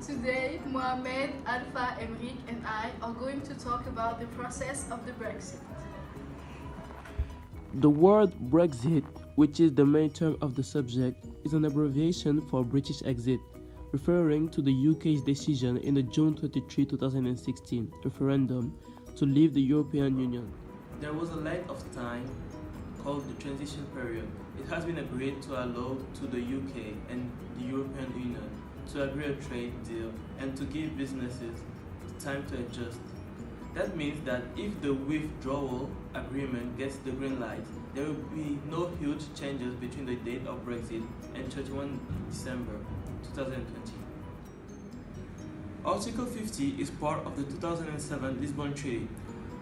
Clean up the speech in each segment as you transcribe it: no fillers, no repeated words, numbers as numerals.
Today, Mohamed, Alpha, Emric and I are going to talk about the process of the Brexit. The word Brexit, which is the main term of the subject, is an abbreviation for British exit, referring to the UK's decision in the June 23, 2016 referendum to leave the European Union. There was a length of time called the transition period. It has been agreed to allow to the UK and the European Union to agree a trade deal and to give businesses time to adjust. That means that if the withdrawal agreement gets the green light, there will be no huge changes between the date of Brexit and 31 December 2020. Article 50 is part of the 2007 Lisbon Treaty,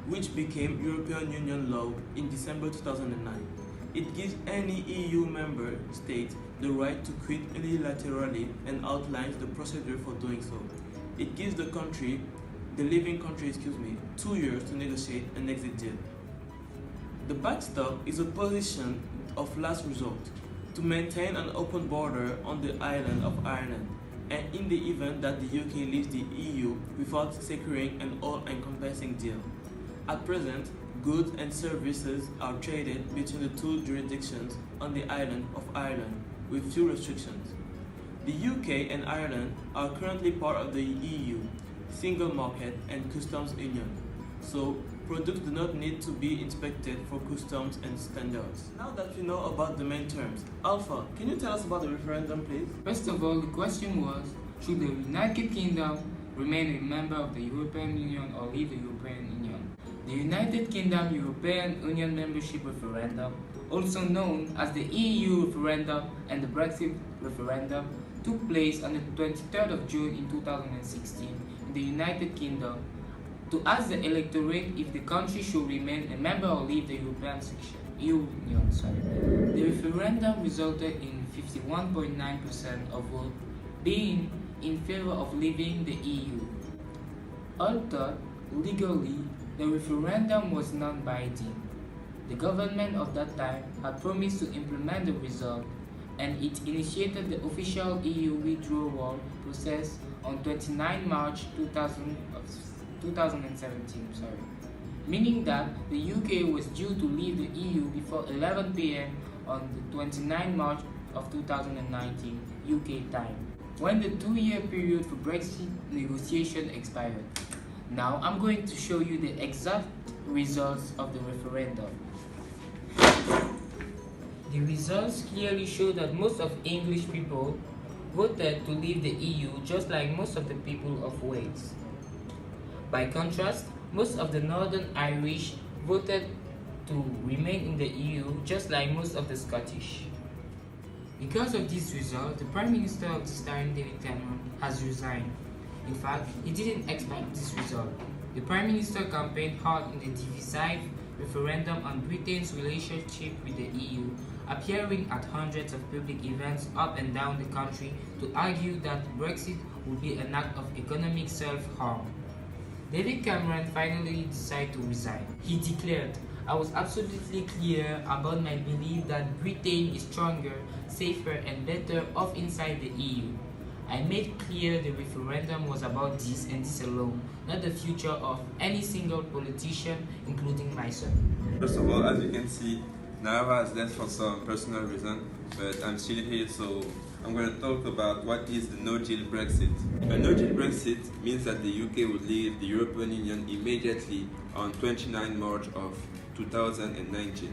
which became European Union law in December 2009. It gives any EU member state the right to quit unilaterally and outlines the procedure for doing so. It gives the leaving country, 2 years to negotiate an exit deal. The backstop is a position of last resort to maintain an open border on the island of Ireland, and in the event that the UK leaves the EU without securing an all-encompassing deal. At present, goods and services are traded between the two jurisdictions on the island of Ireland with few restrictions. The UK and Ireland are currently part of the EU, single market and customs union, so products do not need to be inspected for customs and standards. Now that we know about the main terms, Alpha, can you tell us about the referendum, please? First of all, the question was, should the United Kingdom remain a member of the European Union or leave the European Union? The United Kingdom European Union membership referendum, also known as the EU referendum and the Brexit referendum, took place on the 23rd of June in 2016 in the United Kingdom to ask the electorate if the country should remain a member or leave the European Union. The referendum resulted in 51.9% of votes being in favor of leaving the EU. Although legally, the referendum was non-binding. The government of that time had promised to implement the result, and it initiated the official EU withdrawal process on 29 March 2017, meaning that the UK was due to leave the EU before 11 p.m. on the 29 March of 2019 UK time, when the 2-year period for Brexit negotiation expired. Now I'm going to show you the exact results of the referendum. The results clearly show that most of English people voted to leave the EU, just like most of the people of Wales. By contrast, most of the Northern Irish voted to remain in the EU, just like most of the Scottish. Because of this result, the Prime Minister of this time, David Cameron, has resigned. In fact, he didn't expect this result. The Prime Minister campaigned hard in the divisive referendum on Britain's relationship with the EU, appearing at hundreds of public events up and down the country to argue that Brexit would be an act of economic self-harm. David Cameron finally decided to resign. He declared, "I was absolutely clear about my belief that Britain is stronger, safer and better off inside the EU. I made clear the referendum was about this and this alone, not the future of any single politician, including myself." First of all, as you can see, Naira has left for some personal reason, but I'm still here, so I'm going to talk about what is the no-deal Brexit. A no-deal Brexit means that the UK would leave the European Union immediately on 29 March of 2019,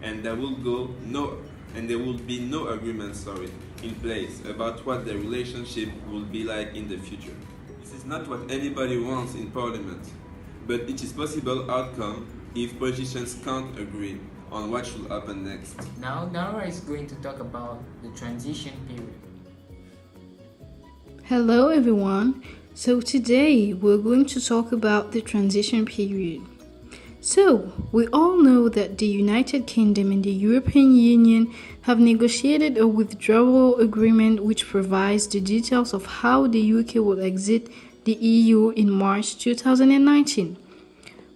and there will be no agreement in place about what the relationship will be like in the future. This is not what anybody wants in Parliament, but it is a possible outcome if politicians can't agree on what should happen next. Now, Nara is going to talk about the transition period. Hello everyone. So today we're going to talk about the transition period. So, we all know that the United Kingdom and the European Union have negotiated a withdrawal agreement which provides the details of how the UK will exit the EU in March 2019.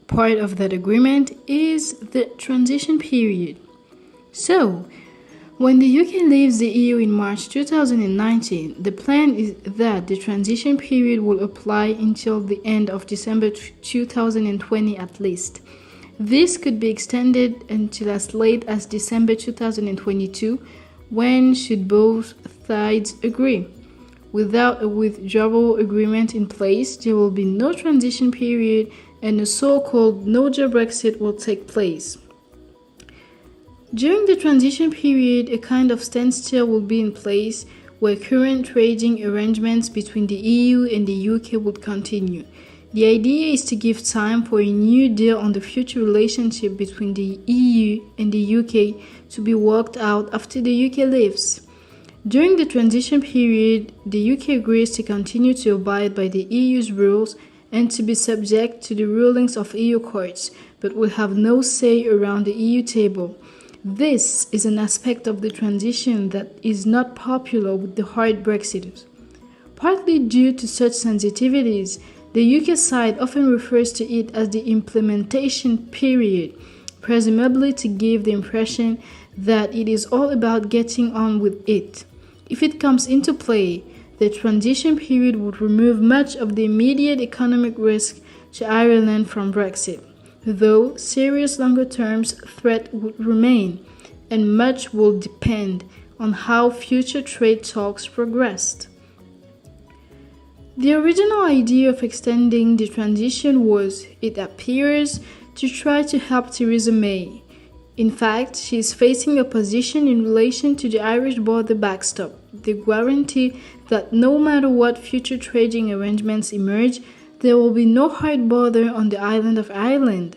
Part of that agreement is the transition period. So, When the UK leaves the EU in March 2019, the plan is that the transition period will apply until the end of December 2020 at least. This could be extended until as late as December 2022, when should both sides agree. Without a withdrawal agreement in place, there will be no transition period and a so-called no-deal Brexit will take place. During the transition period, a kind of standstill will be in place where current trading arrangements between the EU and the UK would continue. The idea is to give time for a new deal on the future relationship between the EU and the UK to be worked out after the UK leaves. During the transition period, the UK agrees to continue to abide by the EU's rules and to be subject to the rulings of EU courts, but will have no say around the EU table. This is an aspect of the transition that is not popular with the hard Brexiters. Partly due to such sensitivities, the UK side often refers to it as the implementation period, presumably to give the impression that it is all about getting on with it. If it comes into play, the transition period would remove much of the immediate economic risk to Ireland from Brexit, though serious longer-term threat would remain, and much will depend on how future trade talks progressed. The original idea of extending the transition was, it appears, to try to help Theresa May. In fact, she is facing opposition in relation to the Irish border backstop, the guarantee that no matter what future trading arrangements emerge, there will be no hard border on the island of Ireland.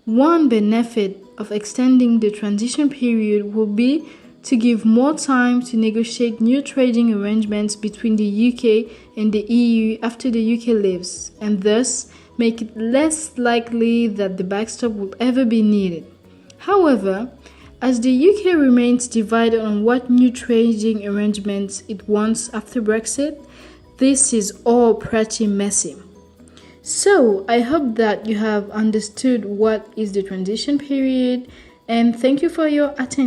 One benefit of extending the transition period will be to give more time to negotiate new trading arrangements between the UK and the EU after the UK leaves, and thus make it less likely that the backstop will ever be needed. However, as the UK remains divided on what new trading arrangements it wants after Brexit, this is all pretty messy. So, I hope that you have understood what is the transition period, and thank you for your attention.